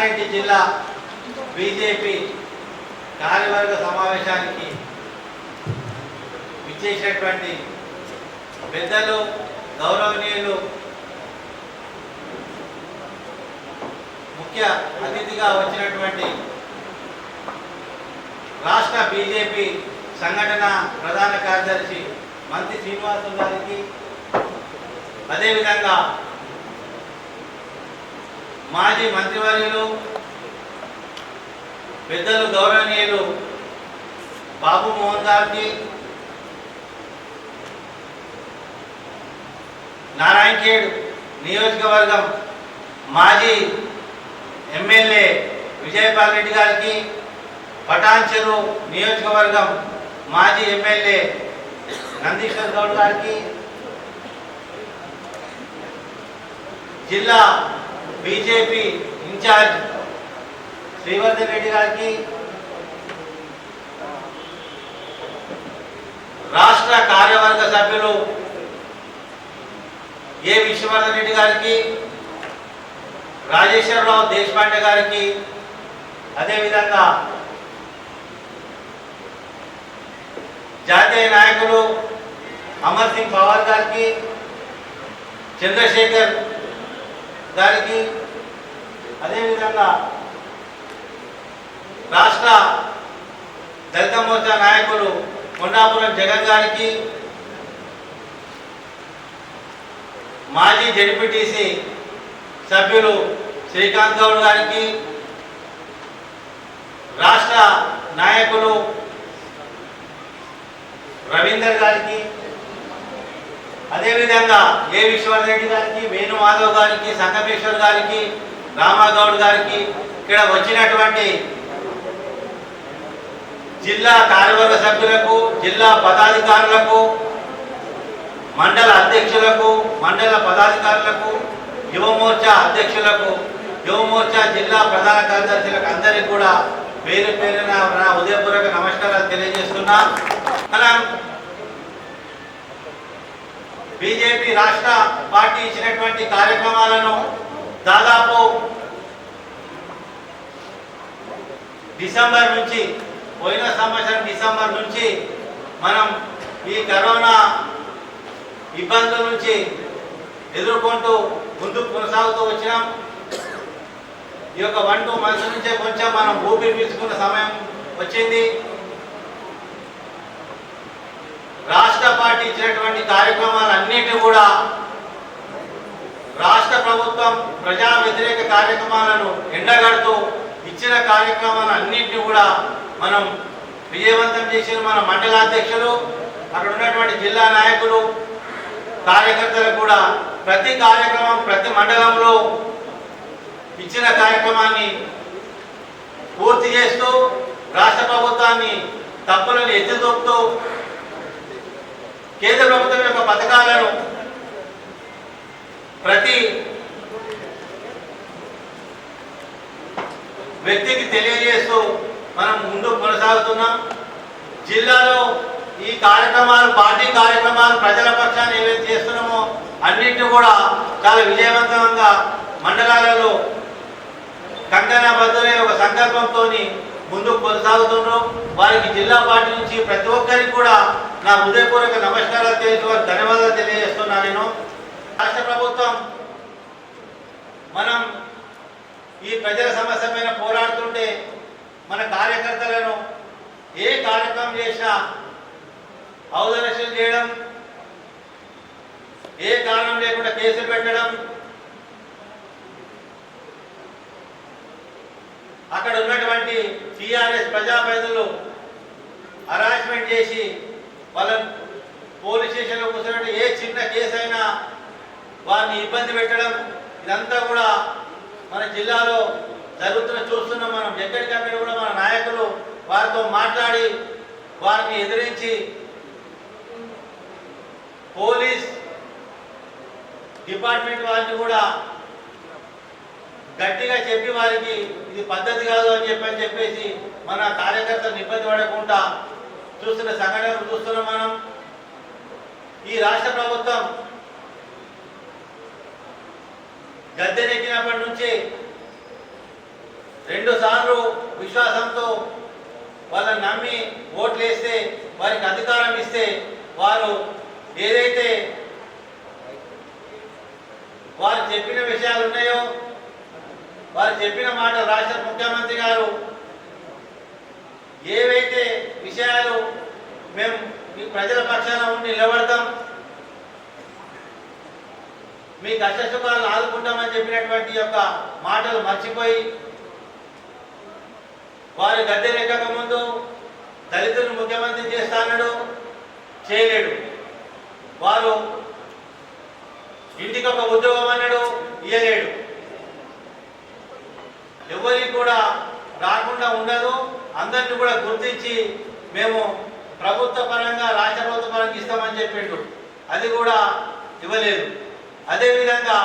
రంగారెడ్డి జిల్లా బీజేపీ కార్యవర్గ సమావేశానికి విచ్చేసినటువంటి పెద్దలు, గౌరవనీయులు, ముఖ్య అతిథిగా వచ్చినటువంటి రాష్ట్ర బీజేపీ సంఘటన ప్రధాన కార్యదర్శి మంత్రి శ్రీనివాసు గారికి, అదేవిధంగా మాజీ మంత్రివర్యులు పెద్దలు గౌరవనీయులు బాబు మోహన్ గారికి, నారాయణఖేడ్ నియోజకవర్గం మాజీ ఎమ్మెల్యే విజయపాల్ రెడ్డి గారికి, పటాన్చెరు నియోజకవర్గం మాజీ ఎమ్మెల్యే నందీశ్వర్ గౌడ్ గారికి, జిల్లా బీజేపీ ఇన్ఛార్జ్ శ్రీవర్ధన్ రెడ్డి గారికి, రాష్ట్ర కార్యవర్గ సభ్యులు ఏ విశ్వవర్ధన్ రెడ్డి గారికి, రాజేశ్వరరావు దేశపాండే గారికి, అదేవిధంగా జాతీయ నాయకులు అమర్ సింగ్ పవార్ గారికి, చంద్రశేఖర్ గారికి, అదేవిధంగా రాష్ట్ర దళిత మోర్చా నాయకులు కొండాపురం జగన్ గారికి, మాజీ జడ్పీటీసీ సభ్యులు శ్రీకాంత్ గౌడ్ గారికి, రాష్ట్ర నాయకులు రవీందర్ గారికి, అదేవిధంగా ఏ విశ్వవర్ధన్ రెడ్డి గారికి, వేణు మాధవ్ గారికి, సంగమేశ్వర్ గారికి, రామాగౌడ్ గారికి, ఇక్కడ వచ్చినటువంటి జిల్లా కార్యవర్గ సభ్యులకు, జిల్లా పదాధికారులకు, మండల అధ్యక్షులకు, మండల పదాధికారులకు, యువమోర్చా అధ్యక్షులకు, యువమోర్చా జిల్లా ప్రధాన కార్యదర్శులకు అందరికీ కూడా పేరు పేరున నా ఉదయపూర్వక నమస్కారాలు తెలియజేస్తున్నా. మనం బీజేపీ రాష్ట్ర పార్టీ ఇచ్చినటువంటి కార్యక్రమాలను దాదాపు డిసెంబర్ నుంచి, పోయిన సంవత్సరం డిసెంబర్ నుంచి మనం ఈ కరోనా ఇబ్బందుల నుంచి ఎదుర్కొంటూ ముందుకు కొనసాగుతూ వచ్చినాం. ఈ యొక్క 1-2 మంత్స్ నుంచే కొంచెం మనం ఊపిరి పీల్చుకున్న సమయం వచ్చింది. రాష్ట్ర పార్టీ ఇచ్చినటువంటి కార్యక్రమాలన్నింటినీ కూడా రాష్ట్ర ప్రభుత్వం ప్రజా వ్యతిరేక కార్యక్రమాలను ఎండగడుతూ ఇచ్చిన కార్యక్రమాలన్నింటినీ కూడా మనం విజయవంతం చేసిన మన మండలాధ్యక్షులు, అక్కడ ఉన్నటువంటి జిల్లా నాయకులు, కార్యకర్తలు కూడా ప్రతి కార్యక్రమం, ప్రతి మండలంలో ఇచ్చిన కార్యక్రమాన్ని పూర్తి చేస్తూ రాష్ట్ర ప్రభుత్వాన్ని తప్పులను ఎత్తి చూపుతూ కేంద్ర ప్రభుత్వం యొక్క పథకాలను ప్రతి వ్యక్తికి తెలియజేస్తూ మనం ముందుకు కొనసాగుతున్నాం. జిల్లాలో ఈ కార్యక్రమాలు, పార్టీ కార్యక్రమాలు ప్రజల పక్షాన్ని ఏవైతే చేస్తున్నామో అన్నింటినీ కూడా చాలా విజయవంతంగా మండలాలలో కంకణబద్ధులై ఒక సంకల్పంతో ముందుకు కొనసాగుతున్నాం. వారికి జిల్లా పార్టీ నుంచి ప్రతి ఒక్కరికి కూడా నా హృదయపూర్వక నమస్కారాలు తెలియజేసి వారికి ధన్యవాదాలు తెలియజేస్తున్నాను. నేను రాష్ట్ర ప్రభుత్వం మనం ఈ ప్రజల సమస్య పైన పోరాడుతుంటే మన కార్యకర్తలను ఏ కార్యక్రమం చేసినా ఔదరక్షలు చేయడం, ఏ కారణం లేకుండా కేసులు పెట్టడం, అక్కడ ఉన్నటువంటి టీఆర్ఎస్ ప్రజాప్రతినిధులు హరాస్మెంట్ చేసి వాళ్ళని పోలీస్ స్టేషన్లో కూర్చున్నట్టు ఏ చిన్న కేసు అయినా వారిని ఇబ్బంది పెట్టడం, ఇదంతా కూడా మన జిల్లాలో చూస్తున్నాం. మనం ఎక్కడికక్కడ కూడా మన నాయకులు వారితో మాట్లాడి వారిని ఎదిరించి పోలీస్ డిపార్ట్మెంట్ వారిని కూడా గట్టిగా చెప్పి వారికి ఇది పద్ధతి కాదు అని చెప్పేసి మన కార్యకర్తలను ఇబ్బంది పడకుండా చూస్తున్న సంఘటనలు చూస్తున్నాం. మనం ఈ రాష్ట్ర ప్రభుత్వం గద్దెనెక్కినప్పటి నుంచి 2 సార్లు విశ్వాసంతో వాళ్ళని నమ్మి ఓట్లు వేస్తే వారికి అధికారం ఇస్తే వారు ఏదైతే వారు చెప్పిన విషయాలు ఉన్నాయో వారు చెప్పిన మాట రాష్ట్ర ముఖ్యమంత్రి గారు ఏవైతే విషయాలు మేము మీ ప్రజల పక్షాన ఉండి నిలబడతాం మీ కష్ట సుఖాలను ఆదుకుంటామని చెప్పినటువంటి యొక్క మాటలు మర్చిపోయి వారి గద్దెనెక్కక ముందు దళితులను ముఖ్యమంత్రి చేస్తానడు చేయలేడు. వారు ఇంటికి ఒక ఉద్యోగం అన్నాడు ఇయ్యలేడు. ఎవరికి కూడా రాకుండా ఉండదు. అందరిని కూడా గుర్తించి మేము ప్రభుత్వ పరంగా రాష్ట్ర ప్రభుత్వ పరంగా ఇస్తామని చెప్పిండు. అది కూడా ఇవ్వలేదు. అదేవిధంగా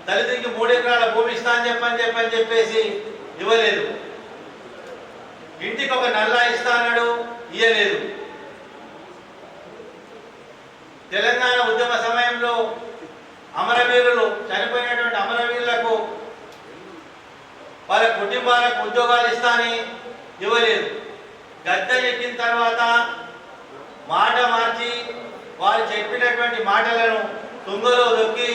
దళితుడికి 3 ఎకరాల భూమి ఇస్తా అని చెప్పేసి ఇవ్వలేదు. ఇంటికి ఒక నల్లా ఇస్తా అన్నాడు ఇయ్యలేదు. తెలంగాణ ఉద్యమ సమయంలో అమరవీరులు చనిపోయినటువంటి అమరవీరులకు వాళ్ళ కుటుంబాలకు ఉద్యోగాలు ఇస్తాని ఇవ్వలేదు. గద్దె ఎక్కిన తర్వాత మాట మార్చి వారు చెప్పినటువంటి మాటలను తుంగలో దొక్కి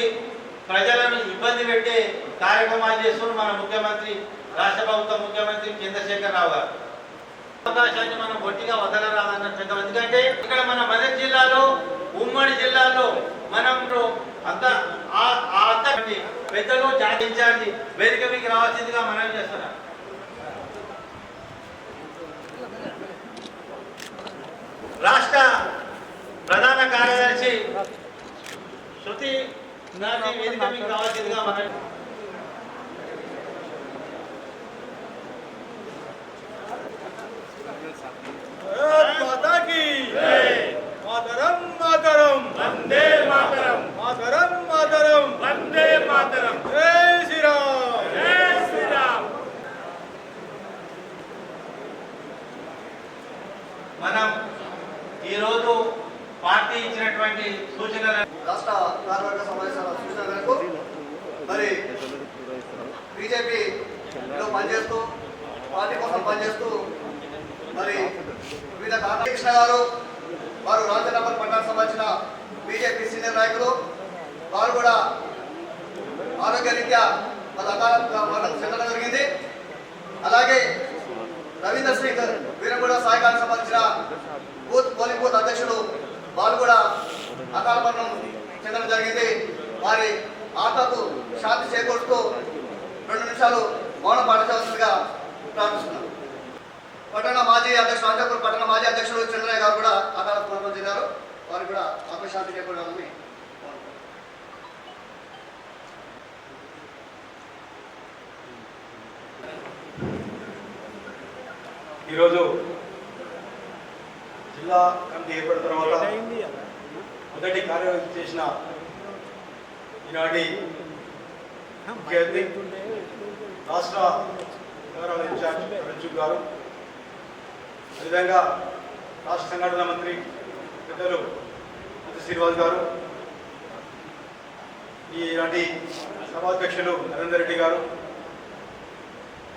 ప్రజలను ఇబ్బంది పెట్టే కార్యక్రమాలు చేస్తున్న మన ముఖ్యమంత్రి రాష్ట్ర ప్రభుత్వ ముఖ్యమంత్రి చంద్రశేఖరరావు గారు. అవకాశాన్ని మనం గట్టిగా వదలరాదన్న పెద్ద. ఎందుకంటే ఇక్కడ మన మెదక్ జిల్లాలో ఉమ్మడి జిల్లాలో మనం అంతా పెద్దలు జాగించాలి వేదిక మీకు రావాల్సిందిగా మనం చేస్తున్నాం. రాష్ట్ర ప్రధాన కార్యదర్శి శృతి గారి వేదిక మీకు రావాల్సిందిగా మనం మాతరం మాతరం వందే మాతరం మాతరం మాతరం వందే మాతరం జై శ్రీరామ్ జై శ్రీరామ్. మనం ఈరోజు పార్టీ ఇచ్చినటువంటి సూచనల రాష్ట్ర కార్యవర్గ సమావేశాల సూచన మేరకు మరి బీజేపీలో పనిచేస్తూ పార్టీ కోసం పనిచేస్తూ మరి వివిధ కృష్ణ గారు వారు రాజనగర్ పట్టణానికి సంబంధించిన బీజేపీ సీనియర్ నాయకులు వారు కూడా ఆరోగ్యరీత్యా వాళ్ళ అకాలకు చెందడం జరిగింది. అలాగే రవీందర్ సింగ్ వీరగూడ సాయకానికి సంబంధించిన పోలింగ్ బూత్ అధ్యక్షుడు వాళ్ళు కూడా అకాల మరణం చెందడం జరిగింది. వారి ఆత్మకు శాంతి చేకూరుతూ 2 నిమిషాలు మౌనం పాటించవలసిందిగా ప్రార్థిస్తున్నాం. పట్టణ మాజీ అధ్యక్షుడు అంజపూర్ పట్టణ మాజీ అధ్యక్షుడు చంద్రయ్య గారు కూడా అకాల మరణం చెందారు. వారికి కూడా ఆత్మశాంతి చేకూరాలని ఈరోజు జిల్లా కమిటీ ఏర్పడిన తర్వాత మొదటి కార్యక్రమం చేసిన ఈనాటి ముఖ్య అతిథి రాష్ట్ర వ్యవహారాల ఇన్ఛార్జ్ రంజు గారు, అదేవిధంగా రాష్ట్ర సంఘటన మంత్రి పెద్దలు శ్రీనివాస్ గారు, ఈనాటి సభాధ్యక్షులు నరేందర్ రెడ్డి గారు,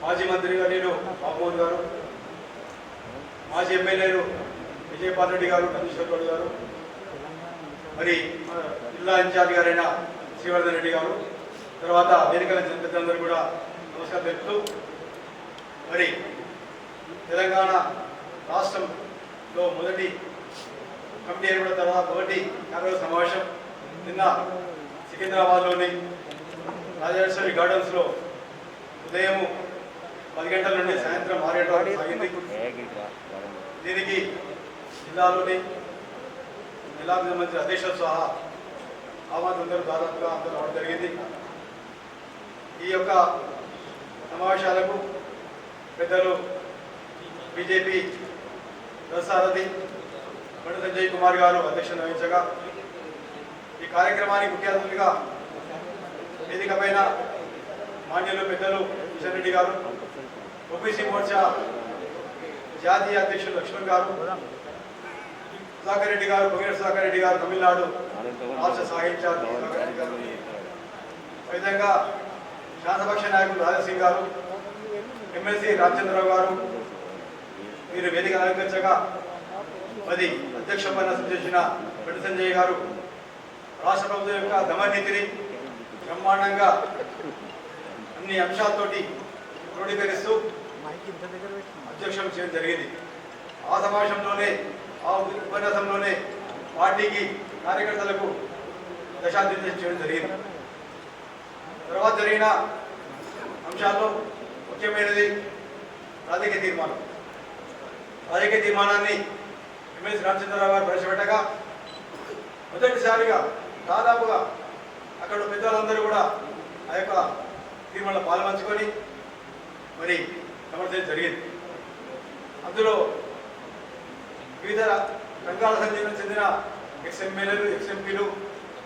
మాజీ మంత్రి గారు బాబుమోహన్ గారు, మాజీ ఎమ్మెల్యేలు విజయపాల్ రెడ్డి గారు, నందీశ్వర్ గౌడ్ గారు, మరి జిల్లా ఇన్ఛార్జ్ గారైన శ్రీవర్ధన్ రెడ్డి గారు, తర్వాత వేదికల పెద్దలందరూ కూడా నమస్కారం తెలుపుతూ, మరి తెలంగాణ రాష్ట్రంలో మొదటి కమిటీ ఏర్పడిన తర్వాత మొదటి కార్యవర్గ సమావేశం నిన్న సికింద్రాబాద్లోని రాజేశ్వరి గార్డెన్స్లో ఉదయం 10 గంటల నుండి సాయంత్రం 6 గంటల వరకు సాగింది. దీనికి జిల్లాలోని జిల్లాకు సంబంధించిన అధ్యక్షులు సహా ఆమాదందరూ దాదాపుగా అందరూ రావడం జరిగింది. ఈ యొక్క సమావేశాలకు పెద్దలు బీజేపీ రథసారథి బండి సంజయ్ కుమార్ గారు అధ్యక్షత వహించగా, ఈ కార్యక్రమానికి ముఖ్య అతిథులుగా వేదిక పైన మాన్యులు పెద్దలు కిషన్ రెడ్డి గారు, ఓబీసీ మోర్చా జాతీయ అధ్యక్షులు లక్ష్మణ్ గారు, సుధాకర్ రెడ్డి గారు, పొగిన సుధాకర్ రెడ్డి గారు, తమిళనాడు రాష్ట్ర సాహిత్య సుధాకర్ రెడ్డి గారు, విధంగా శాసనపక్ష నాయకులు రాజసింగ్ గారు, ఎమ్మెల్సీ రామచంద్రరావు గారు మీరు వేదిక అలంకరించగా మరి అధ్యక్ష ఉపన్యాసం చేసిన బండి సంజయ్ గారు రాష్ట్ర ప్రభుత్వం యొక్క దమనీతిని బ్రహ్మాండంగా అన్ని అంశాలతోటి క్రోడీకరిస్తూ అధ్యక్షం చేయడం జరిగింది. ఆ సమావేశంలోనే ఆ ఉపన్యాసంలోనే పార్టీకి కార్యకర్తలకు దశానిర్దేశం చేయడం జరిగింది. తర్వాత జరిగిన అంశాల్లో ముఖ్యమైనది రాజకీయ తీర్మానం. రాజకీయ తీర్మానాన్ని ఎమ్మెల్సీ రామచంద్రరావు గారు ప్రవేశపెట్టగా మొదటిసారిగా దాదాపుగా అక్కడ పెద్దలందరూ కూడా ఆ యొక్క తీర్మానంలో పాల్పంచుకొని మరి సమర్థించడం జరిగింది. అందులో వివిధ రంగాల చెందిన ఎక్స్ఎమ్మెల్యేలు, ఎక్స్ఎంపీలు,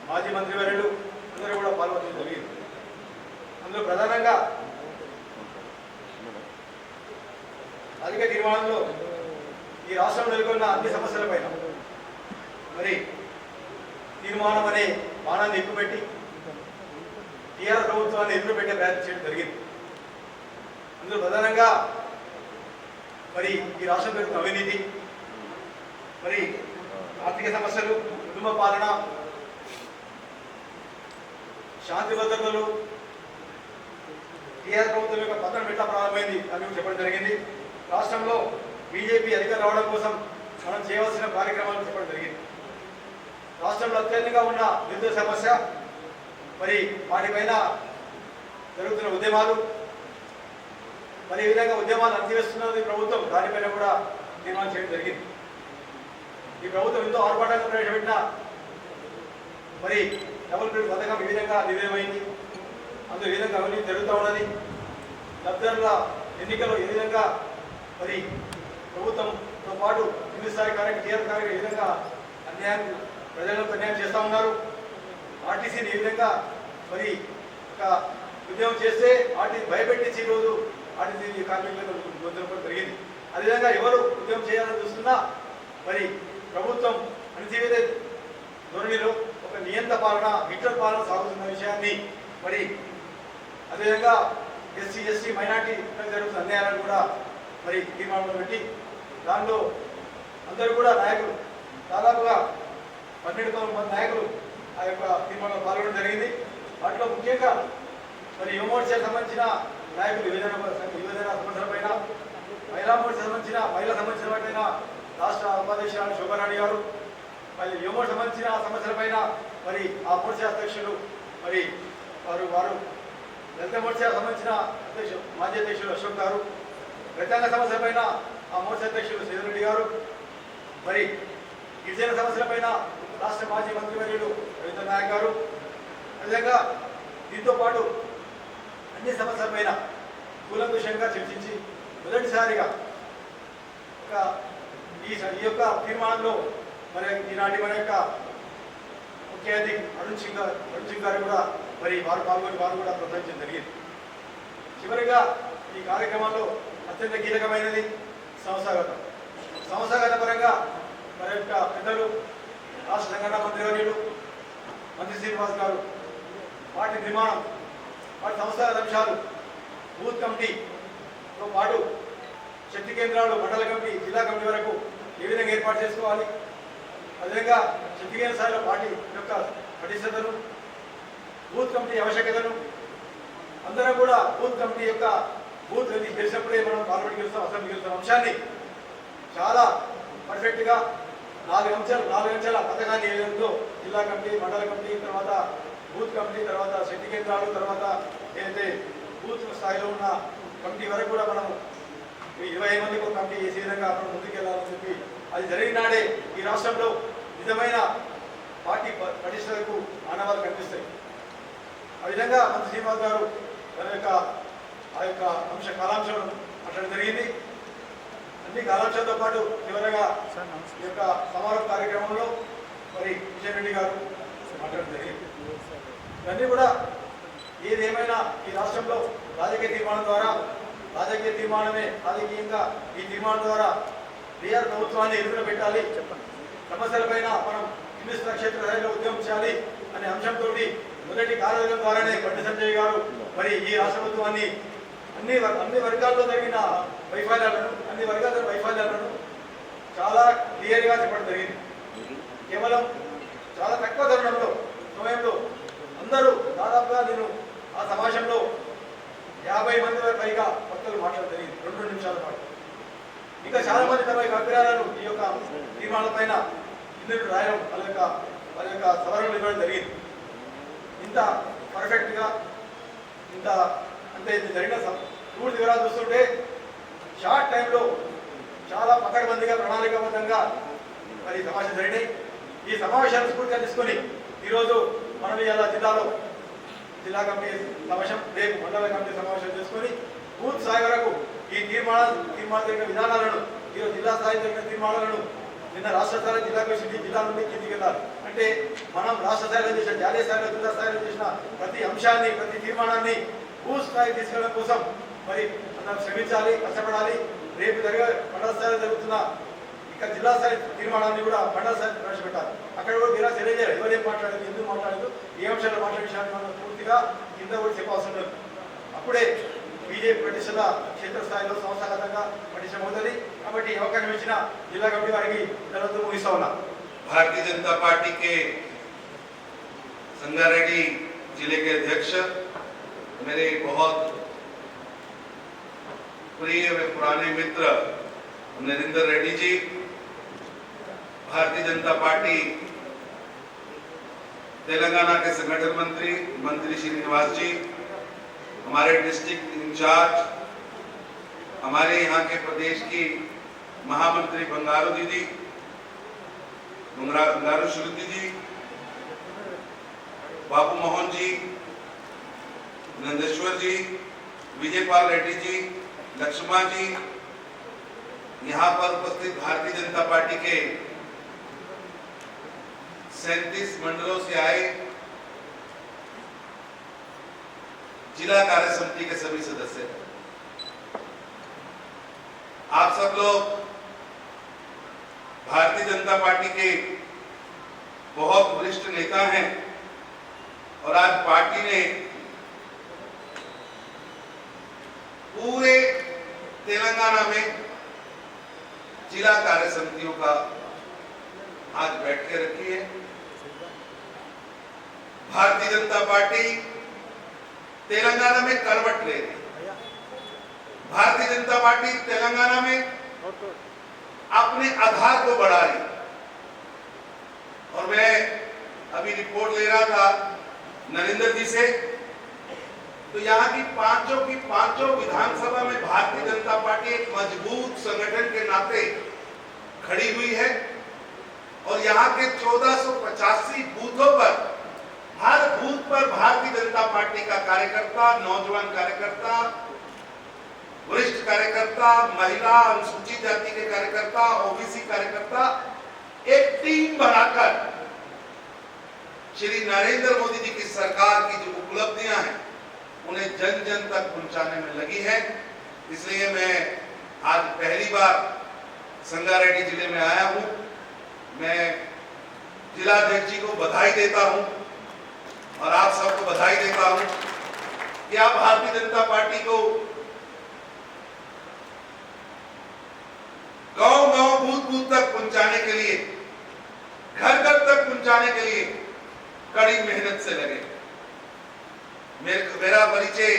మాజీ మంత్రివర్యులు అందరూ కూడా పాల్గొనడం జరిగింది. అందులో ప్రధానంగా రాజకీయ తీర్మానంలో ఈ రాష్ట్రంలో నెలకొన్న అన్ని సమస్యలపైన మరి తీర్మానం అనే బాణాన్ని ఎక్కుపెట్టి టీఆర్ఎస్ ప్రభుత్వాన్ని ఎదురుపెట్టే ప్రయత్నం చేయడం జరిగింది. అందులో ప్రధానంగా మరి ఈ రాష్ట్రం పెరుగుతున్న అవినీతి, మరి ఆర్థిక సమస్యలు, కుటుంబ పాలన, శాంతి భద్రతలు, టీఆర్ఎస్ ప్రభుత్వం యొక్క పతనం ఎట్లా ప్రారంభమైంది అని చెప్పడం జరిగింది. రాష్ట్రంలో బీజేపీ అధికారం రావడం కోసం మనం చేయవలసిన కార్యక్రమాలు చెప్పడం జరిగింది. రాష్ట్రంలో అత్యధికంగా ఉన్న నిరుద్యోగ సమస్య, మరి వాటిపైన జరుగుతున్న ఉద్యమాలు, మరి ఈ విధంగా ఉద్యమాలు అణచివేస్తున్నది ప్రభుత్వం, దానిపైన కూడా తీర్మానం చేయడం జరిగింది. ఈ ప్రభుత్వం ఎంతో ఆర్భాటంగా ప్రవేశపెట్టిన మరి డబుల్ బెడ్ పథకం ఈ విధంగా నిర్ణయమైంది. అందులో ఈ విధంగా అవినీతి జరుగుతూ ఉన్నది. లబ్ధిదారుల ఎన్నికలు ఏ విధంగా మరి ప్రభుత్వంతో పాటు కింది స్థాయి టీఆర్ఎస్ కార్యక్రమం ఏ విధంగా అన్యాయం ప్రజలకు అన్యాయం చేస్తూ ఉన్నారు. ఆర్టీసీని ఏ విధంగా మరి ఒక ఉద్యమం చేస్తే ఆర్టీసీ భయపెట్టించి ఈరోజు ఆర్టీసీ కార్మికులకు గొంతునపడం జరిగింది. అదేవిధంగా ఎవరు ఉద్యమం చేయాలని చూస్తున్నా మరి ప్రభుత్వం అణచివేత ధోరణిలో ఒక నియంత్ర పాలన, హిట్లర్ పాలన సాగుతున్న విషయాన్ని, మరి అదేవిధంగా ఎస్సీ, ఎస్టీ, మైనార్టీ జరుగుతున్న అన్యాయాలను కూడా మరి తీర్మానంలో పెట్టి దానిలో అందరూ కూడా నాయకులు దాదాపుగా 12 మంది నాయకులు ఆ యొక్క తీర్మానంలో పాల్గొనడం జరిగింది. వాటిలో ముఖ్యంగా మరి యువ మోర్చాకు సంబంధించిన నాయకులు యువజన సమస్యల పైన, మహిళా మోర్చా సంబంధించిన వాటిపైన రాష్ట్ర ఉపాధ్యక్షురాలు శోభారాణి గారు, మరి యువ మోర్చా సంబంధించిన సమస్యల పైన మరి ఆ మోర్చా అధ్యక్షులు మరి వారు దళిత మోర్చా సంబంధించిన మాజీ అధ్యక్షులు అశోక్ గారు, రైతాంగ సమస్యల పైన ఆ మోర్చా అధ్యక్షులు శ్రీధర్ గారు, మరి గిరిజన సమస్యలపైన రాష్ట్ర మాజీ మంత్రివర్యులు రవీంద్ర నాయక్ గారు, అదేవిధంగా దీంతో పాటు అన్ని సమస్యలపైన కూలంకుషంగా చర్చించి మొదటిసారిగా ఈ యొక్క తీర్మానంలో మరి ఈనాటి మన యొక్క ముఖ్య అతిథి అరుణ్ సింగ్ గారు కూడా మరి వారు పాల్గొని వారు కూడా ప్రోత్సహించడం జరిగింది. చివరిగా ఈ కార్యక్రమంలో అత్యంత కీలకమైనది సంస్థాగత పరంగా మరి యొక్క పెద్దలు రాష్ట్ర సంఘటన మంత్రివర్యులు మంత్రి శ్రీనివాస్ గారు వాటి నిర్మాణం, వాటి సంస్థాగత అంశాలు, బూత్ కమిటీతో పాటు శక్తి కేంద్రాలు, మండల కమిటీ, జిల్లా కమిటీ వరకు ఏ విధంగా ఏర్పాటు చేసుకోవాలి, అదేవిధంగా శక్తి కేంద్ర స్థాయిలో పార్టీ యొక్క పటిష్టతను, బూత్ కమిటీ ఆవశ్యకతను, అందరం కూడా బూత్ కమిటీ యొక్క బూత్ గెలిచినప్పుడే మనం పార్లమెంట్ గెలుస్తాం, అసెంబ్లీ గెలుస్తాం అంశాన్ని చాలా పర్ఫెక్ట్గా 4 అంశాల పథకాన్ని ఏదో జిల్లా కమిటీ, మండల కమిటీ, తర్వాత బూత్ కమిటీ, తర్వాత శక్తి కేంద్రాలు, తర్వాత ఏదైతే బూత్ స్థాయిలో ఉన్న కమిటీ వరకు కూడా మనం 20 మందికి ఒక కమిటీ చేసే విధంగా మనం ముందుకెళ్లాలని చెప్పి అది జరిగినాడే ఈ రాష్ట్రంలో నిజమైన పార్టీ పటిష్టతకు ఆనవాలు కనిపిస్తాయి. ఆ విధంగా మంత్రి శ్రీనివాస్ గారు తన యొక్క ఆ యొక్క కాలాంశం మాట్లాడడం జరిగింది. అన్ని కాలాంశాలతో పాటు చివరగా ఈ యొక్క సమారోహ కార్యక్రమంలో మరి కిషన్ రెడ్డి గారు మాట్లాడడం జరిగింది. ఇవన్నీ కూడా ఏదేమైనా ఈ రాష్ట్రంలో రాజకీయ తీర్మానమే రాజకీయంగా ఈ తీర్మానం ద్వారా టీఆర్ఎస్ ప్రభుత్వాన్ని ఎదురు పెట్టాలి, సమస్యలపైన మనం కింది క్షేత్ర స్థాయిలో ఉద్యమం చేయాలి అనే అంశంతో మొదటి కార్యవర్గం ద్వారానే బండి సంజయ్ గారు మరి ఈ రాష్ట్ర ప్రభుత్వాన్ని అన్ని వర్గాల్లో జరిగిన వైఫల్యాలను అన్ని వర్గాల వైఫల్యాలను చాలా క్లియర్గా చెప్పడం జరిగింది. కేవలం చాలా తక్కువ సమయంలో అందరూ దాదాపుగా నేను ఆ సమావేశంలో 50 మంది పైగా వక్తలు మాట్లాడడం జరిగింది 2 నిమిషాల పాటు. ఇంకా చాలా మంది తమ యొక్క అభిప్రాయాలను ఈ యొక్క తీర్మానాల పైన ఇందులో రాయడం వాళ్ళ యొక్క సవరణలు ఇవ్వడం జరిగింది. ఇంత పర్ఫెక్ట్గా ఇంత అంటే ఇది జరిగిన పూర్తి వివరాలు చూస్తుంటే షార్ట్ టైంలో చాలా పకడ్బందీగా ప్రణాళికాబద్ధంగా మరి సమావేశం జరిగినాయి. ఈ సమావేశాన్ని స్ఫూర్తిగా తీసుకొని ఈరోజు మనం ఇలా జిల్లా కమిటీ సమావేశం, రేపు మండల కమిటీ సమావేశం చేసుకొని బూత్ స్థాయి వరకు ఈ తీర్మానాలు జరిగిన విధానాలను, ఈరోజు జిల్లా స్థాయి జరిగిన తీర్మానాలను నిన్న రాష్ట్ర స్థాయి జిల్లాకు వచ్చి జిల్లా నుండి కిందికి వెళ్ళాలి. అంటే మనం రాష్ట్ర స్థాయిలో చేసిన, జాతీయ స్థాయిలో, జిల్లా స్థాయిలో చేసిన ప్రతి అంశాన్ని, ప్రతి తీర్మానాన్ని బూత్ స్థాయి తీసుకెళ్ళడం కోసం మరి మనం శ్రమించాలి, కష్టపడాలి. రేపు మండల స్థాయిలో జరుగుతున్న ఇక జిల్లా స్థాయి తీర్మానాన్ని కూడా మండల స్థాయి ప్రవేశపెట్టాలి. అక్కడ కూడా మీరు తెలియజేయాలి ఎవరేం మాట్లాడదు, ఎందుకు మాట్లాడదు, ఏ అంశాలు మాట్లాడే విషయాన్ని మనం పూర్తిగా కింద కూడా చెప్పాల్సి ఉంటుంది. అప్పుడే బీజేపీ పటిష్టత క్షేత్రస్థాయిలో సంస్థాగతంగా పటిష్టమవుతుంది. కాబట్టి అవకాశం ఇచ్చిన జిల్లా కమిటీ వారికి ధన్యవాదాలు ముగిస్తా ఉన్నా. भारतीय जनता पार्टी के संगारेड्डी जिले के अध्यक्ष, मेरे बहुत प्रिय व पुराने मित्र नरेंद्र रेड्डी जी, भारतीय जनता पार्टी तेलंगाना के संगठन मंत्री श्रीनिवास जी, हमारे डिस्ट्रिक्ट इंचार्ज, हमारे यहाँ के प्रदेश की महामंत्री बंगारू दीदी, बंगारू श्रुति जी, बापू मोहन जी, नंदेश्वर जी, विजयपाल रेड्डी जी, लक्ष्मण जी, यहाँ पर उपस्थित भारतीय जनता पार्टी के 37 मंडलों से आए जिला कार्य समिति के सभी सदस्य, आप सब लोग भारतीय जनता पार्टी के बहुत वरिष्ठ नेता हैं और आज पार्टी ने पूरे तेलंगाना में जिला कार्य समितियों का आज बैठकें रखी है। भारतीय जनता पार्टी तेलंगाना में करवट ले रही है। भारतीय जनता पार्टी तेलंगाना में अपने आधार को बढ़ा रही। और मैं अभी रिपोर्ट ले रहा था नरेंद्र जी से, तो यहाँ की पांचों विधानसभा में भारतीय जनता पार्टी एक मजबूत संगठन के नाते खड़ी हुई है और यहाँ के 1485 बूथों पर, हर बूथ पर भारतीय जनता पार्टी का कार्यकर्ता, नौजवान कार्यकर्ता, वरिष्ठ कार्यकर्ता, महिला, अनुसूचित जाति के कार्यकर्ता, ओबीसी कार्यकर्ता एक टीम बनाकर श्री नरेंद्र मोदी जी की सरकार की जो उपलब्धियां हैं उन्हें जन जन तक पहुंचाने में लगी है। इसलिए मैं आज पहली बार संगारेड्डी जिले में आया हूं। मैं जिलाध्यक्ष जी को बधाई देता हूं और आप सबको बधाई देता हूं कि आप भारतीय जनता पार्टी को गांव-गांव, बूथ-बूथ तक पहुंचाने के लिए, घर-घर तक पहुंचाने के लिए कड़ी मेहनत से लगे। मेरा परिचय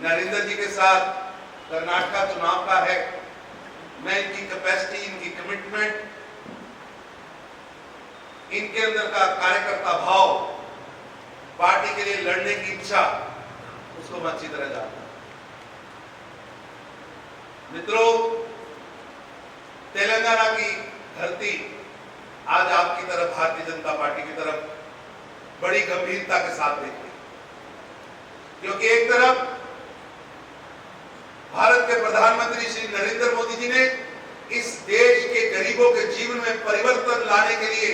नरेंद्र जी के साथ कर्नाटक चुनाव का है। मैं इनकी कैपेसिटी, इनकी कमिटमेंट, इनके अंदर का कार्यकर्ता भाव, पार्टी के लिए लड़ने की इच्छा, उसको मैं अच्छी तरह जानता हूं। मित्रों, तेलंगाना की धरती आज आपकी तरफ, भारतीय जनता पार्टी की तरफ बड़ी गंभीरता के साथ देखती है, क्योंकि एक तरफ भारत के प्रधानमंत्री श्री नरेंद्र मोदी जी ने इस देश के गरीबों के जीवन में परिवर्तन लाने के लिए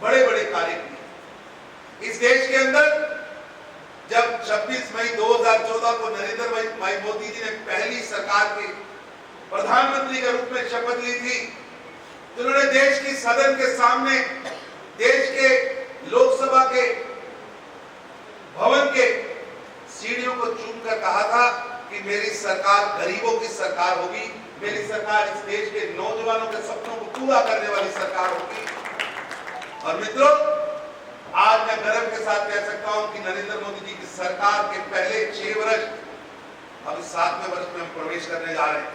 बड़े बड़े कार्य किए। इस देश के अंदर जब 26 मई 2014 को नरेंद्र भाई मोदी जी ने पहली सरकार के प्रधानमंत्री के रूप में शपथ ली थी, तो उन्होंने देश की सदन के सामने, देश के लोकसभा के भवन के सीढ़ियों को चूमकर कर कहा था कि मेरी सरकार गरीबों की सरकार होगी, मेरी सरकार इस देश के नौजवानों के सपनों को पूरा करने वाली सरकार होगी। और मित्रों, आज मैं गर्व के साथ कह सकता हूं कि नरेंद्र मोदी जी की सरकार के पहले 6 वर्ष, अब 7वें वर्ष में हम प्रवेश करने जा रहे हैं,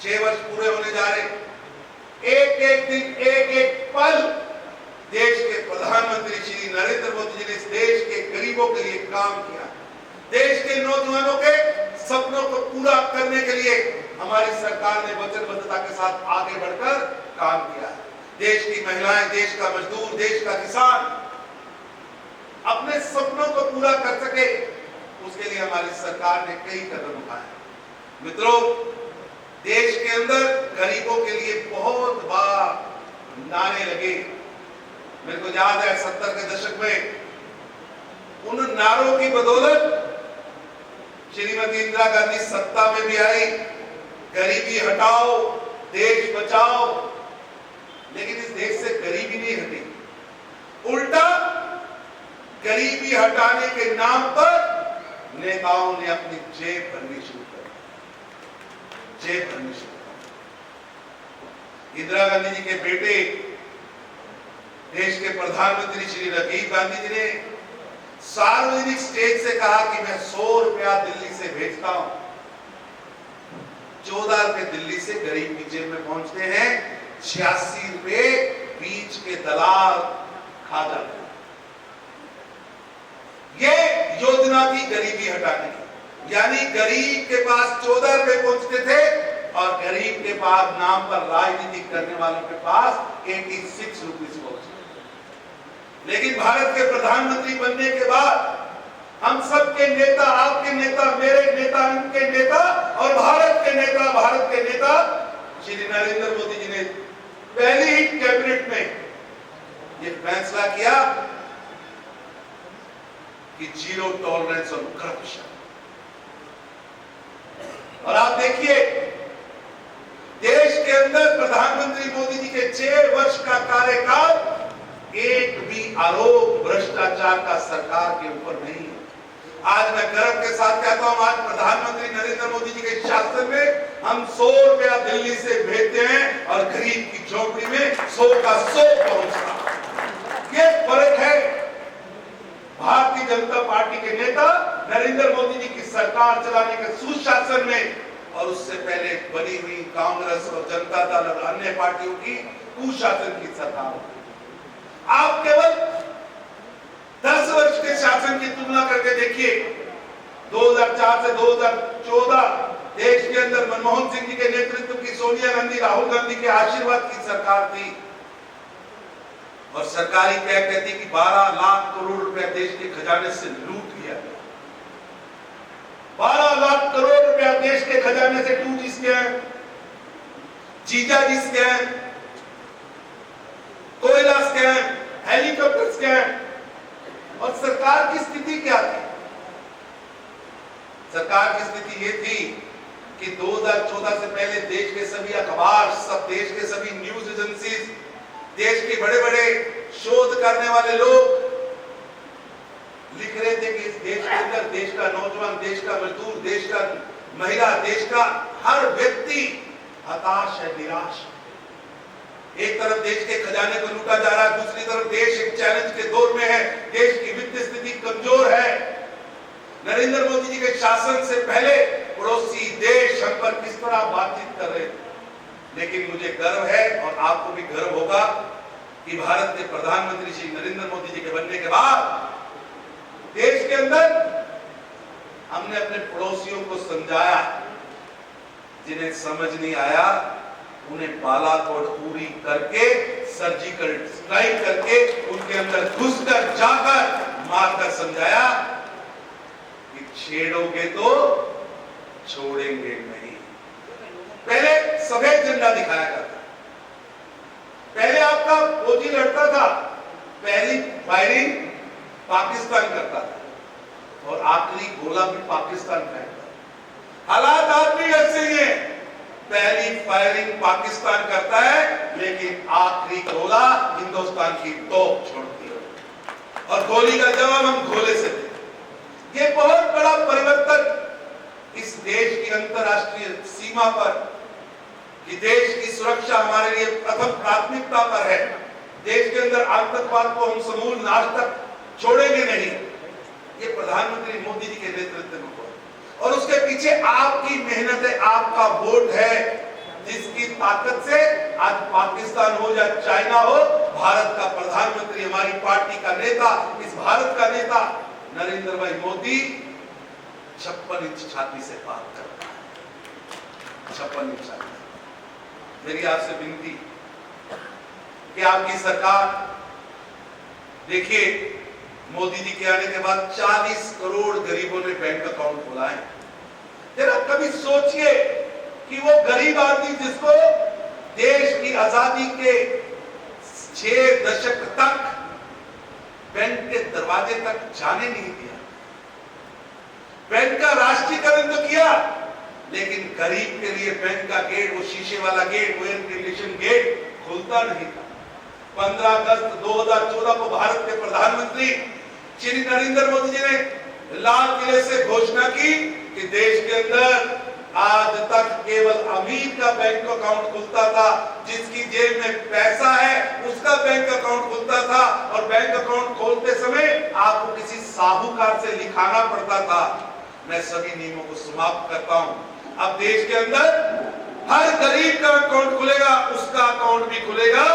6 वर्ष पूरे होने जा रहे हैं। एक एक दिन, एक एक पल देश के प्रधानमंत्री श्री नरेंद्र मोदी जी ने इस देश के गरीबों के लिए काम किया, देश के नौजवानों के सपनों को पूरा करने के लिए हमारी सरकार ने वचनबद्धता के साथ आगे बढ़कर काम किया। देश की महिलाएं, देश का मजदूर, देश का किसान अपने सपनों को पूरा कर सके, उसके लिए हमारी सरकार ने कई कदम उठाए। मित्रों, देश के अंदर गरीबों के लिए बहुत बार नारे लगे। मेरे को याद है 70 के दशक में उन नारों की बदौलत श्रीमती इंदिरा गांधी सत्ता में भी आई, गरीबी हटाओ, देश बचाओ, लेकिन इस देश से गरीबी नहीं हटी, उल्टा गरीबी हटाने के नाम पर नेताओं ने अपनी जेब भरनी शुरू कर दी, जेब भरनी शुरू कर दी। इंदिरा गांधी जी के बेटे देश के प्रधानमंत्री श्री राजीव गांधी जी ने सार्वजनिक स्टेज से कहा कि मैं 100 रुपया दिल्ली से भेजता हूं। 14 रुपए दिल्ली से गरीब की जेब में पहुंचते हैं, 86 रुपए बीच के दलाल खा जाते हैं। ये योजना थी गरीबी हटाने की, यानी गरीब के पास 14 रुपए पहुंचते थे और गरीब के पास नाम पर राजनीति करने वालों के पास 86 रुपीस पहुंचे। लेकिन भारत के प्रधानमंत्री बनने के बाद हम सबके नेता, आपके नेता, मेरे नेता, इनके नेता और भारत के नेता श्री नरेंद्र मोदी जी ने पहली ही कैबिनेट में यह फैसला किया कि जीरो टॉलरेंस ऑन करप्शन। और आप देखिए, देश के अंदर प्रधानमंत्री मोदी जी के 6 वर्ष का कार्यकाल, एक भी आरोप भ्रष्टाचार का सरकार के ऊपर नहीं है। आज मैं गर्व के साथ कहता हूं, आज प्रधानमंत्री नरेंद्र मोदी जी के शासन में हम 100 रुपया दिल्ली से भेजते हैं और गरीब की झोपड़ी में 100 का 100 पहुंचता। ये फर्क है भारतीय जनता पार्टी के नेता नरेंद्र मोदी जी की सरकार चलाने के सुशासन में और उससे पहले बनी हुई कांग्रेस और जनता दल और अन्य पार्टियों की कुशासन की सरकार। आप केवल 10 वर्ष के शासन की तुलना करके देखिए, 2004 से 2014 देश के अंदर मनमोहन सिंह जी के नेतृत्व की सोनिया गांधी, राहुल गांधी के आशीर्वाद की सरकार थी और सरकारी कहती कि 12 लाख करोड़ रुपए देश के खजाने से लूट लिया गया। 12 लाख करोड़ रुपया देश के खजाने से 2G स्कैम, जीजाजी स्कैम, कोयला स्कैम, हेलीकॉप्टर स्कैम। और सरकार की स्थिति क्या थी? सरकार की स्थिति यह थी कि 2014 से पहले देश के सभी अखबार, सब देश के सभी न्यूज एजेंसीज, देश के बड़े बड़े शोध करने वाले लोग लिख रहे थे कि इस देश के अंदर देश का नौजवान, देश का मजदूर, देश का महिला, देश का हर व्यक्ति हताश है, निराश है। एक तरफ देश के खजाने को लूटा जा रहा है, दूसरी तरफ देश एक चैलेंज के दौर में है, देश की वित्तीय स्थिति कमजोर है। नरेंद्र मोदी जी के शासन से पहले पड़ोसी देश हम पर किस तरह बातचीत कर रहे थे, लेकिन मुझे गर्व है और आपको भी गर्व होगा कि भारत के प्रधानमंत्री श्री नरेंद्र मोदी जी के बनने के बाद देश के अंदर हमने अपने पड़ोसियों को समझाया, जिन्हें समझ नहीं आया उन्हें बालाकोट पूरी करके, सर्जिकल स्ट्राइक करके, उनके अंदर घुसकर जाकर मारकर समझाया कि छेड़ोगे तो छोड़ेंगे नहीं। पहले सफेद झंडा दिखाया करता, पहले आपका फौजी लड़ता था, पहली फायरिंग पाकिस्तान करता था और आखिरी गोला भी पाकिस्तान फेंकता। हालात आज भी ऐसे ही हैं, पहली फायरिंग पाकिस्तान करता है लेकिन आखिरी गोला हिंदुस्तान की तोप छोड़ती है और गोली का जवाब हम गोले से देते। ये बहुत बड़ा परिवर्तन इस देश की अंतरराष्ट्रीय सीमा पर, कि देश की सुरक्षा हमारे लिए प्रथम प्राथमिकता पर है। देश के अंदर आतंकवाद को हम समूल नाश तक छोड़ेंगे नहीं। ये प्रधानमंत्री मोदी जी के नेतृत्व में हुआ और उसके पीछे आपकी मेहनत है, आपका वोट है, जिसकी ताकत से आज पाकिस्तान हो या चाइना हो, भारत का प्रधानमंत्री, हमारी पार्टी का नेता, इस भारत का नेता नरेंद्र भाई मोदी 56 इंच छाती से बात करता है। 56 इंच छाती। मेरी आपसे विनती कि आपकी सरकार, देखिए मोदी जी के आने के बाद 40 करोड़ गरीबों ने बैंक अकाउंट खोला है। जरा कभी सोचिए कि वो गरीब आदमी जिसको देश की आजादी के 6 दशक तक बैंक के दरवाजे तक जाने नहीं दिया, बैंक का राष्ट्रीयकरण तो किया, लेकिन गरीब के लिए बैंक का गेट, वो शीशे वाला गेट, वो एयर कंडीशन गेट खुलता नहीं था। 15 अगस्त 2014 को भारत के प्रधानमंत्री श्री नरेंद्र मोदी जी ने लाल किले से घोषणा की कि देश के अंदर आज तक केवल अमीर का बैंक अकाउंट खुलता था, जिसकी जेब में पैसा है उसका बैंक अकाउंट खुलता था, और बैंक अकाउंट खोलते समय आपको किसी साहूकार से लिखाना पड़ता था। मैं सभी नियमों को समाप्त करता हूं। अब देश के अंदर हर गरीब का अकाउंट खुलेगा, उसका अकाउंट भी खुलेगा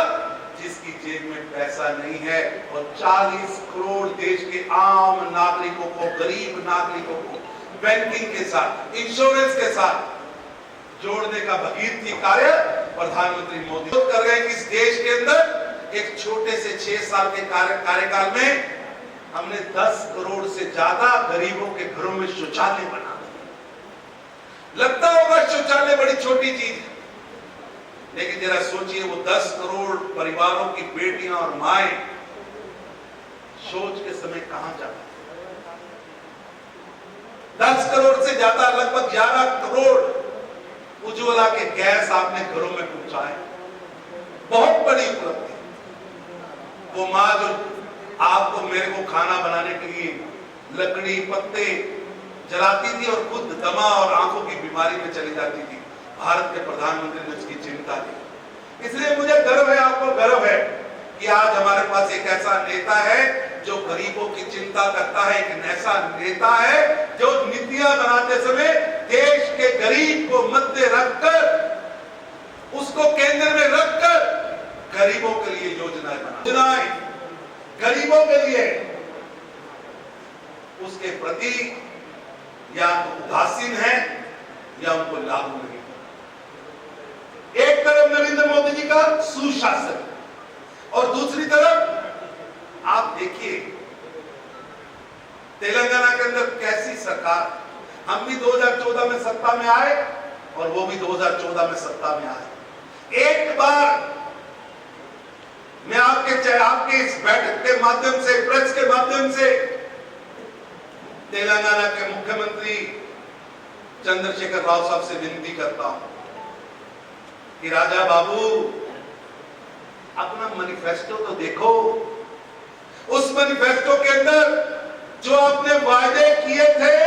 जिसकी जेब में पैसा नहीं है, और 40 करोड़ देश के आम नागरिकों को, गरीब नागरिकों को बैंकिंग के साथ, इंश्योरेंस के साथ जोड़ने का भगीरथी कार्य प्रधानमंत्री मोदी कर रहे हैं। कि इस देश के अंदर एक छोटे से 6 साल के कार्यकाल में हमने 10 करोड़ से ज्यादा गरीबों के घरों में शौचालय बना दिए। लगता होगा शौचालय बड़ी छोटी चीज है, लेकिन जरा सोचिए वो 10 करोड़ परिवारों की बेटियां और माएं शौच के समय कहां जाती। 10 करोड़ से ज्यादा, लगभग 11 करोड़ उज्ज्वला के गैस आपने घरों में पहुंचाए, बहुत बड़ी उपलब्धि। वो माँ जो आपको, मेरे को खाना बनाने के लिए लकड़ी पत्ते जलाती थी और खुद दमा और आंखों की बीमारी में चली जाती थी, भारत के प्रधानमंत्री ने उसकी चिंता की। इसलिए मुझे गर्व है, आपको गर्व है कि आज हमारे पास एक ऐसा नेता है जो गरीबों की चिंता करता है, एक ऐसा नेता है जो नीतियां बनाते समय देश के गरीब को मध्य रखकर, उसको केंद्र में रखकर गरीबों के लिए योजनाएं बनाए, गरीबों के लिए। उसके प्रति या तो उदासीन है या उनको लागू नहीं। एक तरफ नरेंद्र मोदी जी का सुशासन और दूसरी तरफ आप देखिए तेलंगाना के अंदर कैसी सरकार। हम भी 2014 में सत्ता में आए और वो भी 2014 में सत्ता में आए। एक बार मैं आपके इस बैठक के माध्यम से, प्रेस के माध्यम से तेलंगाना के मुख्यमंत्री चंद्रशेखर राव साहब से विनती करता हूं कि राजा बाबू अपना मैनिफेस्टो तो देखो। उस मैनिफेस्टो के अंदर जो आपने वायदे किए थे,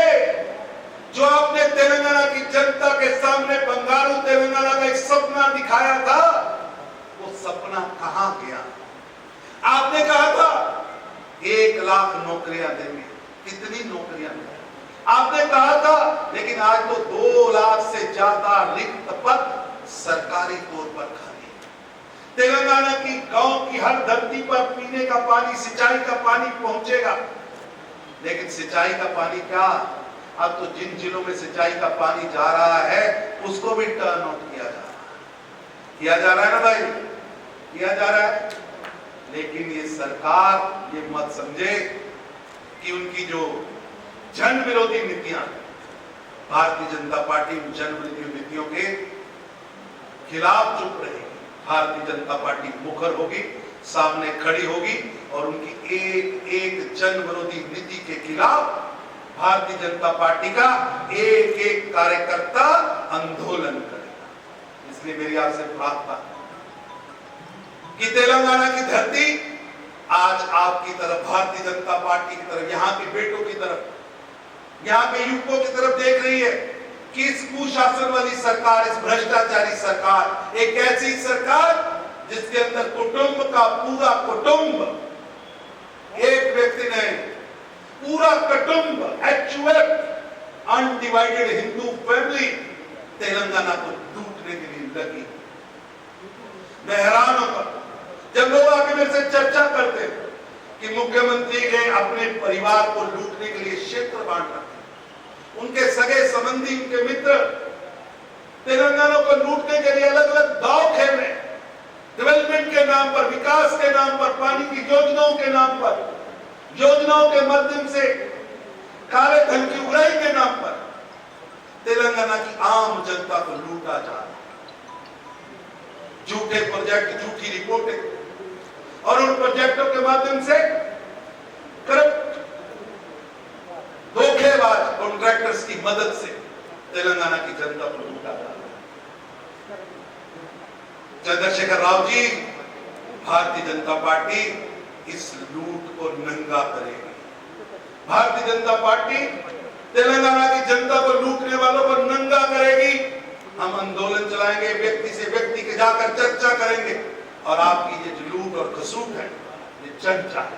जो आपने तेलंगाना की जनता के सामने बंगारू तेलंगाना का एक सपना दिखाया था, वो सपना कहां गया? आपने कहा था 1 लाख नौकरियां देंगे, कितनी नौकरियां देंगे आपने कहा था, लेकिन आज तो 2 लाख से ज्यादा रिक्त पद सरकारी तौर पर खाली। तेलंगाना की गांव की हर धरती पर पीने का पानी, सिंचाई का पानी पहुंचेगा, लेकिन सिंचाई का पानी क्या, अब तो जिन जिलों में सिंचाई का पानी जा रहा है उसको भी टर्न आउट किया जा रहा है ना भाई, किया जा रहा है। लेकिन ये सरकार ये मत समझे कि उनकी जो जन विरोधी नीतियां, भारतीय जनता पार्टी उन जन विरोधी नीतियों के खिलाफ चुप रहेगी। भारतीय जनता पार्टी मुखर होगी, सामने खड़ी होगी और उनकी एक एक जन विरोधी नीति के खिलाफ भारतीय जनता पार्टी का एक एक कार्यकर्ता आंदोलन करेगा। इसलिए मेरी आपसे प्रार्थना कि तेलंगाना की धरती आज आपकी तरफ, भारतीय जनता पार्टी की तरफ, यहाँ के बेटों की तरफ यहाँ के युवकों की तरफ देख रही है कि इस कुशासन वाली सरकार, इस भ्रष्टाचारी सरकार, एक ऐसी सरकार जिसके अंदर कुटुंब का पूरा कुटुंब, एक व्यक्ति नहीं, पूरा कुटुंब HUF undivided Hindu family Telangana को लूटने के लिए लगी। मैं हैरान होता जब लोग आके मेरे से चर्चा करते हैं कि मुख्यमंत्री ने अपने परिवार को लूटने के लिए क्षेत्र बांट रखे, उनके सगे संबंधी, उनके मित्र तेलंगाना को लूटने के लिए अलग अलग दांव खेल रहे हैं। डेवलपमेंट के नाम पर, विकास के नाम पर, पानी की योजनाओं के नाम पर, योजनाओं के माध्यम से काले धन की उड़ाई के नाम पर तेलंगाना की आम जनता को लूटा जा रहा है। झूठे प्रोजेक्ट, झूठी रिपोर्टें और उन प्रोजेक्टों के माध्यम से करप्ट, धोखेबाज कॉन्ट्रैक्टर्स की मदद से तेलंगाना की जनता को लूटा जा रहा है। चंद्रशेखर राव जी, भारतीय जनता पार्टी इस लूट को नंगा करेगी। भारतीय जनता पार्टी तेलंगाना की जनता को लूटने वालों को नंगा करेगी। हम आंदोलन चलाएंगे, व्यक्ति से व्यक्ति के जाकर चर्चा करेंगे और आपकी ये जो लूट और घसूट है ये जग जाए।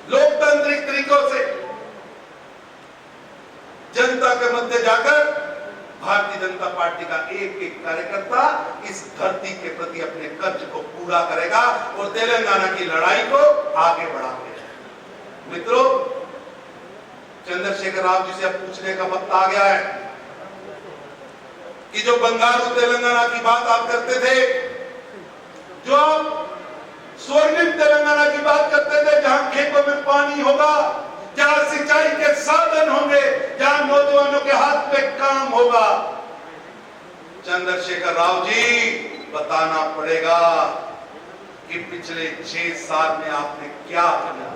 लोकतांत्रिक तरीकों से जनता के मध्य जाकर भारतीय जनता पार्टी का एक एक कार्यकर्ता इस धरती के प्रति अपने कर्ज को पूरा करेगा और तेलंगाना की लड़ाई को आगे बढ़ाएगा। मित्रों, चंद्रशेखर राव जी से अब पूछने का वक्त आ गया है कि जो बंगाल तेलंगाना की बात आप करते थे, जो आप स्वर्णिम तेलंगाना की बात करते थे, जहां खेतों में पानी होगा, जहां सिंचाई के साधन होंगे, जहां नौजवानों के हाथ में काम होगा, चंद्रशेखर राव जी बताना पड़ेगा कि पिछले 6 साल में आपने क्या किया।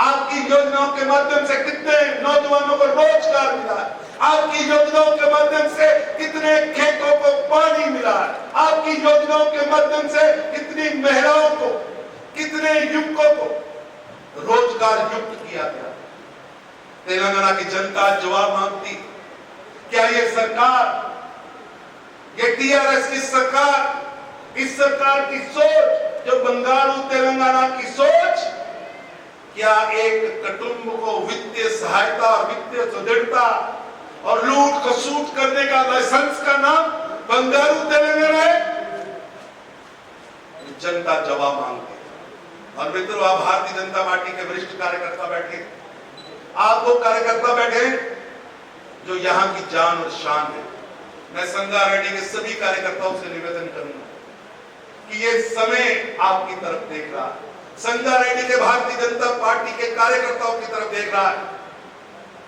आपकी योजनाओं के माध्यम से कितने नौजवानों को रोजगार मिला है, आपकी योजनाओं के माध्यम से कितने खेतों को पानी मिला है, आपकी योजनाओं के माध्यम से कितनी महिलाओं को, कितने युवकों को रोजगार युक्त किया गया। तेलंगाना की जनता जवाब मांगती, क्या ये सरकार, ये TRS की सरकार, इस सरकार की सोच, जो बंगारू तेलंगाना की सोच, क्या एक कुटुंब को वित्तीय सहायता और वित्तीय सुदृढ़ता और लूट खसूट करने का लाइसेंस का नाम बंगारू तेलंगाना है? जनता जवाब मांगती है। और मित्रों, आप भारतीय जनता पार्टी के वरिष्ठ कार्यकर्ता बैठे, आप वो कार्यकर्ता बैठे जो यहाँ की जान और शान है। मैं संगा रेड्डी के सभी कार्यकर्ताओं से निवेदन करूंगा कि ये समय आपकी तरफ देख रहा है, संगा रेड्डी के भारतीय जनता पार्टी के कार्यकर्ताओं की तरफ देख रहा है।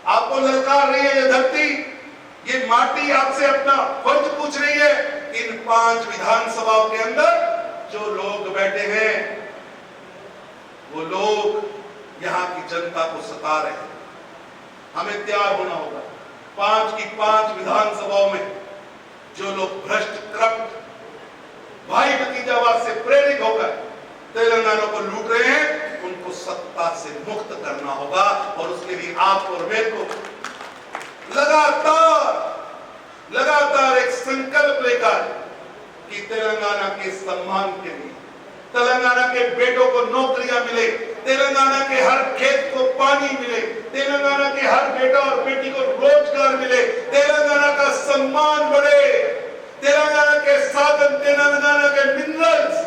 आपको ललकार रही है ये धरती, ये माटी आपसे अपना फर्ज पूछ रही है। इन 5 विधानसभाओं के अंदर जो लोग बैठे हैं, वो लोग यहाँ की जनता को सता रहे हैं। हमें तैयार होना होगा। 5 की 5 विधानसभाओं में जो लोग भ्रष्ट, करप्ट, भाई भतीजावाद से प्रेरित होकर तेलंगाना को लूट रहे हैं, उनको सत्ता से मुक्त करना होगा। और उसके लिए आप और मेरे को लगातार एक संकल्प लेकर कि तेलंगाना के सम्मान के लिए, तेलंगाना के बेटों को नौकरियां मिले, तेलंगाना के हर खेत को पानी मिले, तेलंगाना के हर बेटा और बेटी को रोजगार मिले, तेलंगाना का सम्मान बढ़े, तेलंगाना के साधन, तेलंगाना के मिनरल्स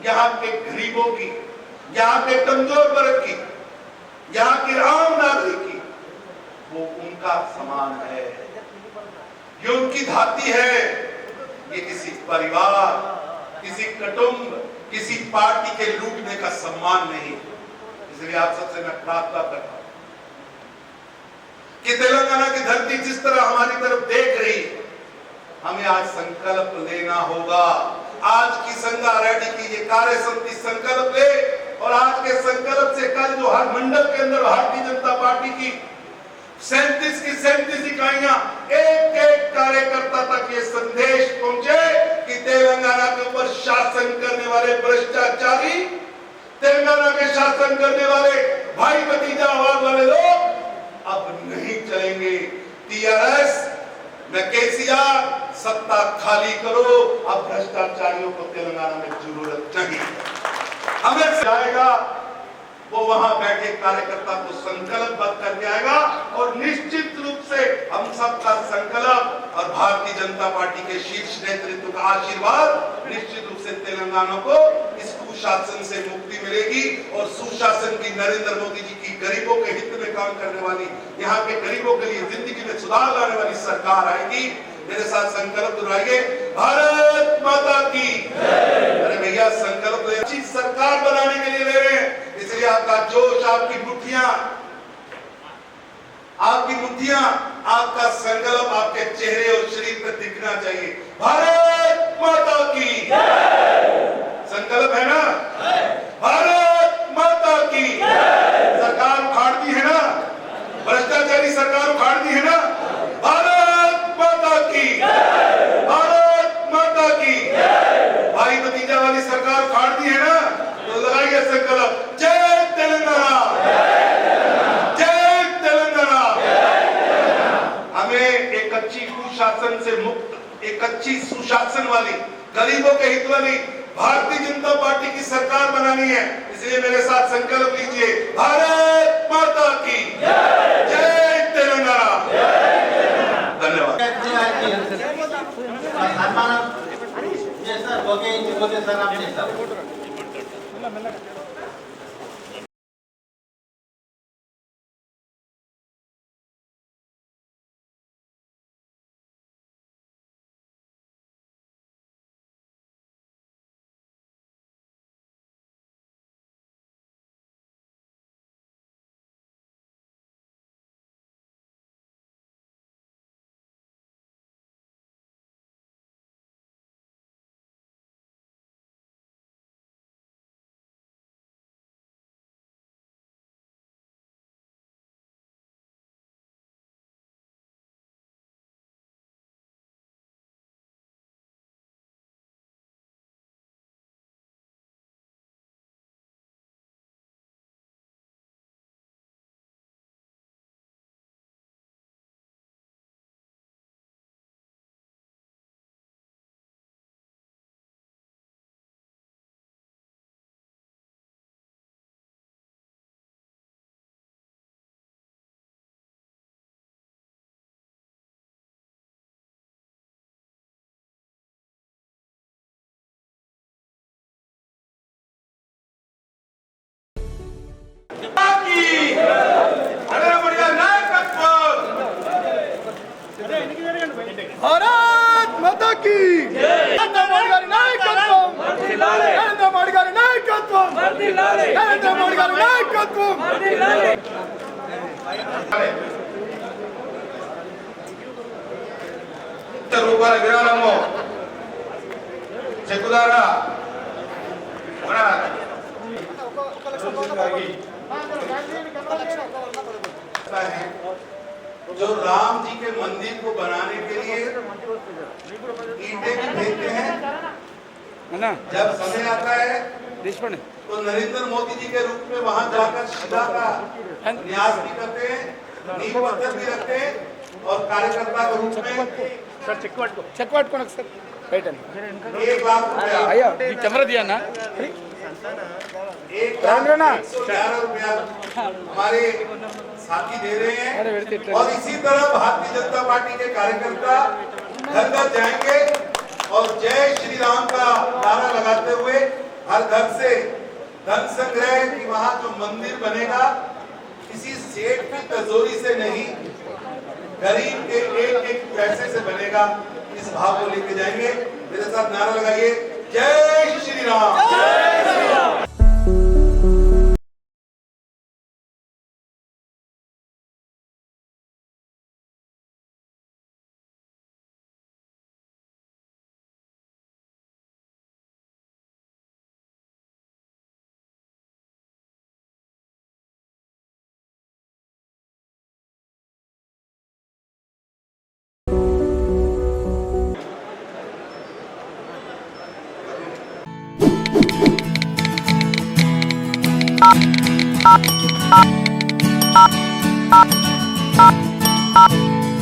यहाँ के गरीबों की, यहाँ के कमजोर वर्ग की, यहाँ के आम नागरिक की, वो उनका समान है, ये उनकी धाती है। ये किसी परिवार, किसी कुटुंब, किसी पार्टी के लूटने का सम्मान नहीं। इसलिए आप सबसे मैं प्रार्थना करता हूं कि तेलंगाना की धरती जिस तरह हमारी तरफ देख रही है, हमें आज संकल्प लेना होगा। आज की संगा रेड्डी की ये कार्य समिति संकल्प ले, और आज के संकल्प से कल जो हर मंडल के अंदर भारतीय जनता पार्टी की 37 की 37 इकाइयां, एक एक कार्यकर्ता तक ये संदेश पहुंचे कि तेलंगाना के ऊपर शासन करने वाले भ्रष्टाचारी, तेलंगाना के शासन करने वाले भाई भतीजावाद वाले लोग चलेंगे। टीआरएस में केसीआर, सत्ता खाली करो, अब भ्रष्टाचारियों को तेलंगाना में जरूरत नहीं। हमें जाएगा वो वहां बैठे कार्यकर्ता को संकल्पबद्ध करके आएगा और निश्चित रूप से हम सबका संकल्प और भारतीय जनता पार्टी के शीर्ष नेतृत्व का आशीर्वाद निश्चित रूप से तेलंगाना को इस कुशासन से मुक्ति मिलेगी और सुशासन की नरेंद्र मोदी जी की गरीबों के हित में काम करने वाली, यहाँ के गरीबों के लिए जिंदगी में सुधार लाने वाली सरकार आएगी। मेरे साथ संकल्प दोहराइए, भारत माता की। अरे भैया संकल्प अच्छी सरकार बनाने के लिए ले रहे हैं, इसलिए आपका जोश, आपकी मुट्ठियां, आपका संकल्प आपके चेहरे और शरीर पर दिखना चाहिए। भारत माता की संकल्प है ना? भारत माता की। सरकार उखाड़ती है ना, भ्रष्टाचारी सरकार उखाड़ती है ना। भारत माता की, भारत माता की। भाई भतीजा वाली सरकार उखाड़ती है ना, तो लगाइए संकल्प, जय तेलंगाना, जय तेलंगाना। हमें एक अच्छी कुशासन से मुक्त, एक अच्छी सुशासन वाली, गरीबों के हित वाली भारतीय जनता पार्टी की सरकार बनानी है। इसलिए मेरे साथ संकल्प लीजिए, भारत माता की जय तेलंगाना। धन्यवाद। भारत माता की नरेंद्र मोदी गारी नायकत्వం, नरेंद्र मोदी गारी नायकत्వం, नरेंद्र मोदी गारी नायकत्వం। రూపాయల విరాళము చెక్కు ద్వారా మన जो राम जी के मंदिर को बनाने के लिए ईंटें भी भेजते हैं, जब समय आता है तो नरेंद्र मोदी जी के रूप में वहां जाकर शिला का न्यास भी करते हैं, नींव पत्थर भी रखते हैं और कार्यकर्ता के रूप में చెక్ పట్టుకోండి ఒకసారి రైట్ అండి 1 लाख रुपया, అయ్యా ఈ కెమెరా దియన్నా 1,11,000 रुपया हमारे साथी दे रहे हैं। और इसी तरह भारतीय जनता पार्टी के कार्यकर्ता घर घर जाएंगे और जय श्री राम का नारा लगाते हुए हर घर से धन संग्रह कि वहां जो मंदिर बनेगा किसी सेठ की तिजोरी से नहीं, गरीब के एक एक पैसे से बनेगा, इस भाव को लेके जाएंगे। मेरे साथ नारा लगाइए, जय श्री राम।